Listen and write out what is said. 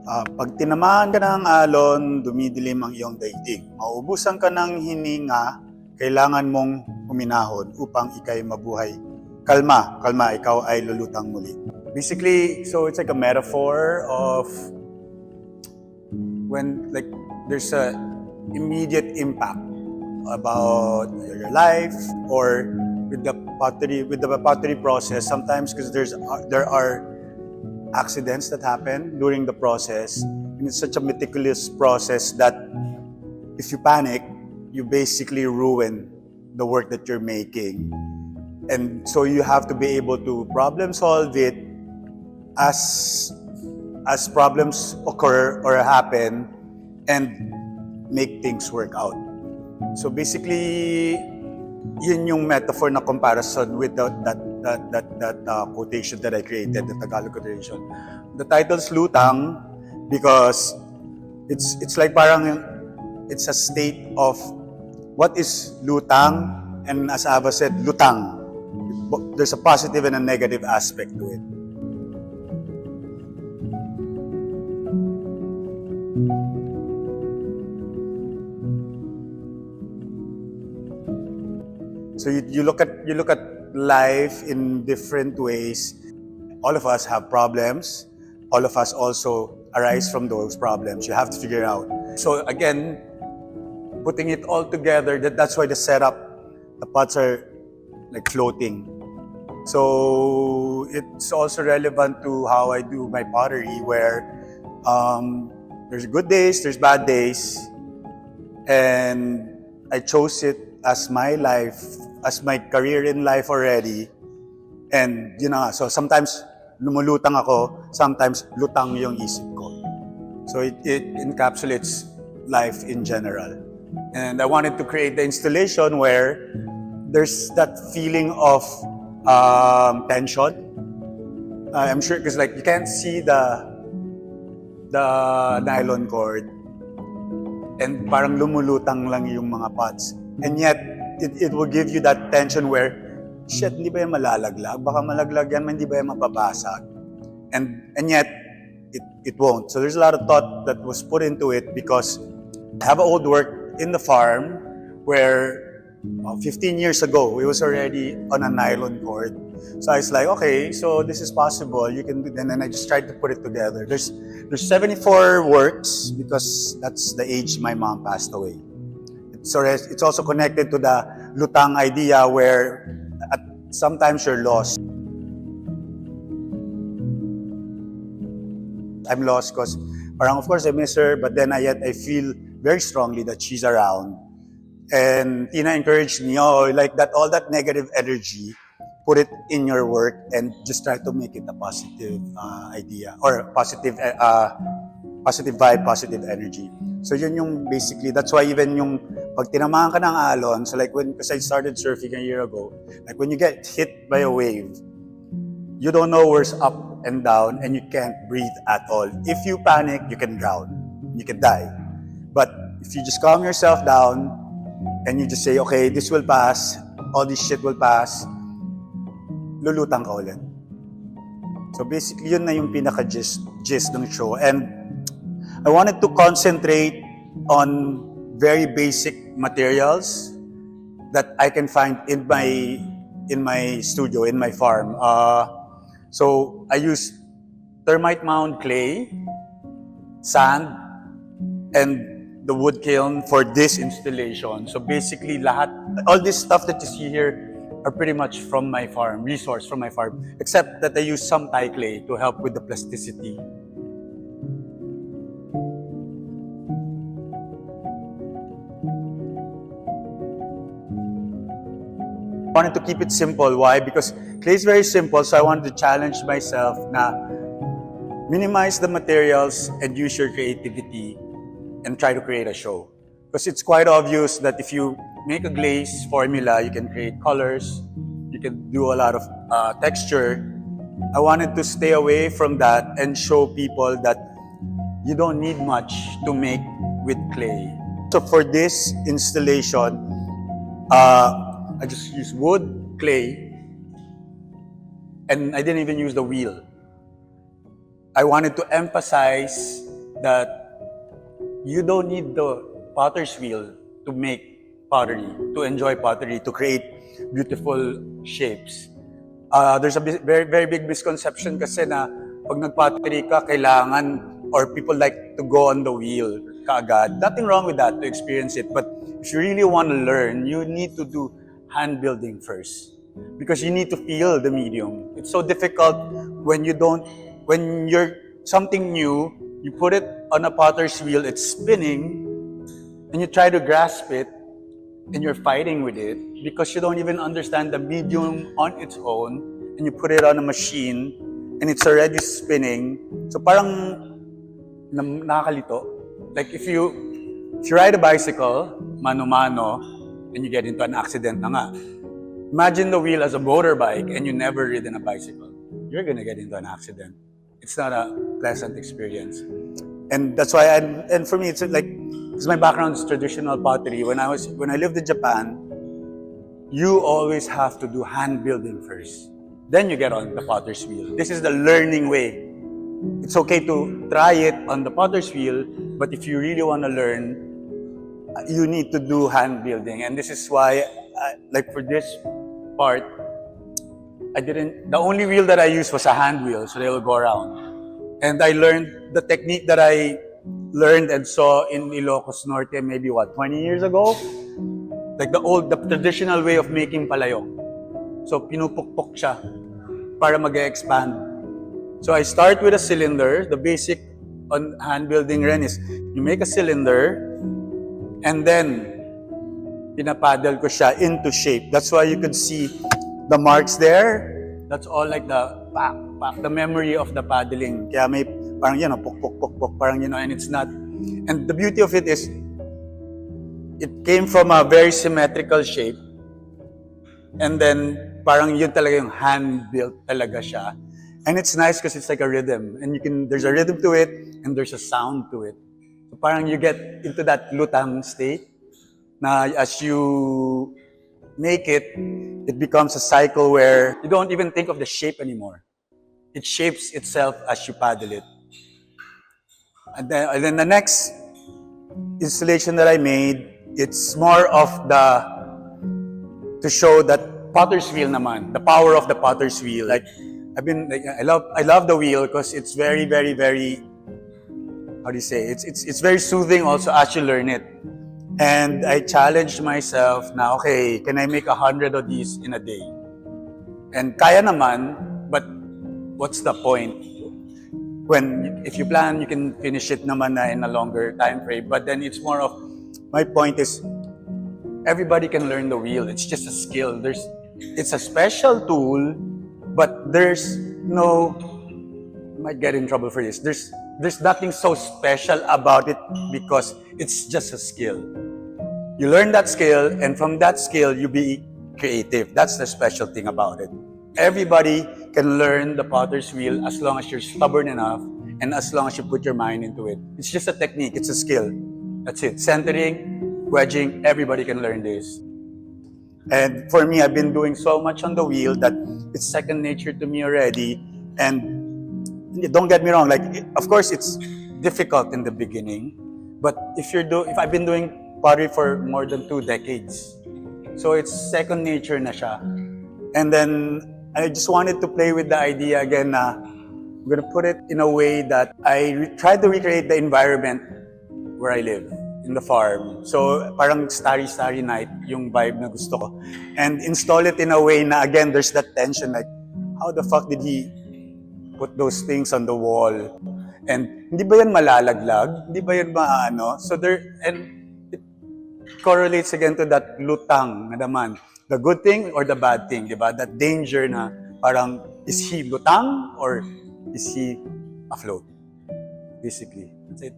Pag tinamaan ka ng alon, dumidilim ang iyong daigdig. Mauubusan ka ng hininga, kailangan mong huminahon upang ika'y mabuhay. Kalma, kalma, ikaw ay lulutang muli. Basically, so it's like a metaphor of when there's a immediate impact about your life or with the pottery process. Sometimes because there are accidents that happen during the process, and it's such a meticulous process that if you panic, you basically ruin the work that you're making. And so you have to be able to problem solve it as problems occur or happen and make things work out. So basically, yun yung metaphor na comparison with that quotation that I created, the Tagalog quotation. The title's Lutang because it's like parang it's a state of what is Lutang, and as Ava said, Lutang. There's a positive and a negative aspect to it. So you look at life in different ways. All of us have problems. All of us also arise from those problems. You have to figure it out. So again, putting it all together, that's why the setup, the pots are like floating. So it's also relevant to how I do my pottery, where there's good days, there's bad days, and I chose it as my life, as my career in life already. And so sometimes lumulutang ako, sometimes lutang yung isip ko. So it encapsulates life in general. And I wanted to create the installation where there's that feeling of tension. I'm sure because you can't see the nylon cord, and parang lumulutang lang yung mga pots. And yet, it will give you that tension where, shit, hindi ba yan malalaglag? Baka malaglag yan, hindi ba yan mapabasag? And yet, it won't. So there's a lot of thought that was put into it because I have an old work in the farm where 15 years ago, it was already on a nylon cord. So I was like, okay, so this is possible. You can do, and then I just tried to put it together. There's 74 works because that's the age my mom passed away. So it's also connected to the Lutang idea where sometimes you're lost. I'm lost because of course I miss her, but then yet I feel very strongly that she's around. And Tina encouraged me, like that, all that negative energy, put it in your work and just try to make it a positive idea or positive vibe, positive energy. So yun yung basically, that's why even yung pag tinamaan ka ng alon, so because I started surfing a year ago, like when you get hit by a wave, you don't know where's up and down and you can't breathe at all. If you panic, you can drown, you can die. But if you just calm yourself down and you just say, okay, this will pass, all this shit will pass, lulutang ka ulit. So basically, yun na yung pinaka-gist ng show. And I wanted to concentrate on very basic materials that I can find in my studio, in my farm. So I use termite mound clay, sand, and the wood kiln for this installation. So basically, all this stuff that you see here are pretty much from my farm, resource from my farm, except that I use some Thai clay to help with the plasticity. I wanted to keep it simple. Why? Because clay is very simple, so I wanted to challenge myself na minimize the materials and use your creativity and try to create a show. Because it's quite obvious that if you make a glaze formula, you can create colors, you can do a lot of texture. I wanted to stay away from that and show people that you don't need much to make with clay. So for this installation, I just used wood, clay, and I didn't even use the wheel. I wanted to emphasize that you don't need the potter's wheel to make pottery, to enjoy pottery, to create beautiful shapes. There's a very, very big misconception kasi na pag nagpottery ka, kailangan, or people like to go on the wheel kaagad. Nothing wrong with that to experience it. But if you really want to learn, you need to do hand building first. Because you need to feel the medium. It's so difficult when you're something new, you put it on a potter's wheel, it's spinning, and you try to grasp it, and you're fighting with it because you don't even understand the medium on its own, and you put it on a machine, and it's already spinning. So parang nakakalito. Like if you ride a bicycle, mano-mano, and you get into an accident na nga. Imagine the wheel as a motorbike and you never ridden a bicycle. You're gonna get into an accident. It's not a pleasant experience. And that's why, and for me, it's like, because my background is traditional pottery. When I lived in Japan, you always have to do hand building first. Then you get on the potter's wheel. This is the learning way. It's okay to try it on the potter's wheel, but if you really want to learn, you need to do hand building. And this is why, like for this part, the only wheel that I used was a hand wheel, so they will go around. And I learned the technique that I learned and saw in Ilocos Norte maybe 20 years ago? Like the traditional way of making palayok. So pinupukpok siya para mag-expand. So I start with a cylinder. The basic on hand building rin is you make a cylinder and then pinapaddle ko siya into shape. That's why you could see the marks there. That's all like the the memory of the paddling. Kaya may parang puk, parang and it's not. And the beauty of it is, it came from a very symmetrical shape. And then parang yun talaga yung hand-built talaga siya. And it's nice because it's like a rhythm. And there's a rhythm to it and there's a sound to it. So parang you get into that Lutang state na as you make it, it becomes a cycle where you don't even think of the shape anymore. It shapes itself as you paddle it. And then the next installation that I made, it's more of to show that potter's wheel naman, the power of the potter's wheel. Like I love the wheel because it's very, very, very, how do you say? It's very soothing also as you learn it. And I challenged myself na, okay, can I make 100 of these in a day? And kaya naman, but what's the point? If you plan, you can finish it naman na in a longer time frame. But then it's more of, my point is, everybody can learn the wheel. It's just a skill. It's a special tool, but there's no, I might get in trouble for this. There's nothing so special about it because it's just a skill. You learn that skill, and from that skill, you be creative. That's the special thing about it. Everybody can learn the potter's wheel as long as you're stubborn enough and as long as you put your mind into it. It's just a technique. It's a skill. That's it. Centering, wedging, everybody can learn this. And for me, I've been doing so much on the wheel that it's second nature to me already. And don't get me wrong, like, of course, it's difficult in the beginning. But if I've been doing pottery for more than 2 decades, so it's second nature na siya. And then I just wanted to play with the idea again na I'm gonna put it in a way that I try to recreate the environment where I live, in the farm. So parang starry night yung vibe na gusto ko. And install it in a way na, again, there's that tension, like, how the fuck did he put those things on the wall? And hindi ba yan malalaglag? Hindi ba yan maano? So and it correlates again to that lutang na naman. The good thing or the bad thing, di ba? That danger na parang, is he lutang or is he afloat? Basically, that's it.